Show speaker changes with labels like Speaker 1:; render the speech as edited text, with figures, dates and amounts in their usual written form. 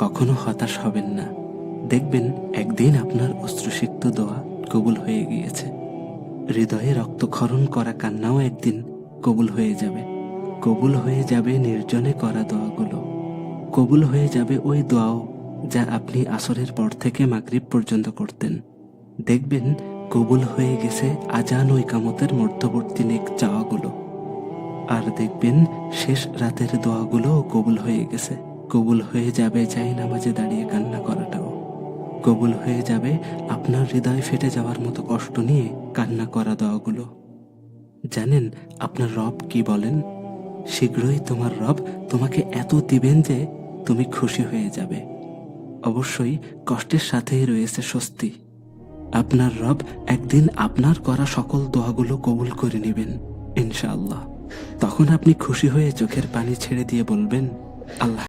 Speaker 1: কখনো হতাশ হবেন না। দেখবেন একদিন আপনার অশ্রুসিক্ত দোয়া কবুল হয়ে গিয়েছে। হৃদয়ে রক্তক্ষরণ করা কান্নাও একদিন কবুল হয়ে যাবে। কবুল হয়ে যাবে নির্জনে করা দোয়াগুলো। কবুল হয়ে যাবে ওই দোয়াও যা আপনি আসরের পর থেকে মাগরিব পর্যন্ত করতেন। দেখবেন কবুল হয়ে গেছে আজান ও ইকামতের মধ্যবর্তী নেক চাওয়াগুলো। আর দেখবেন শেষ রাতের দোয়াগুলোও কবুল হয়ে গেছে। কবুল হয়ে যাবে চাই নামাজে দাঁড়িয়ে কান্না করাটাও। কবুল হয়ে যাবে আপনার হৃদয় ফেটে যাওয়ার মতো কষ্ট নিয়ে কান্না করা দোয়াগুলো। জানেন আপনার রব কি বলেন? শীঘ্রই তোমার রব তোমাকে এত দিবেন যে তুমি খুশি হয়ে যাবে। অবশ্যই কষ্টের সাথেই রয়েছে স্বস্তি। আপনার রব একদিন আপনার করা সকল দোয়াগুলো কবুল করে নেবেন ইনশাআল্লাহ। তখন আপনি খুশি হয়ে চোখের পানি ছেড়ে দিয়ে বলবেন, আল্লাহ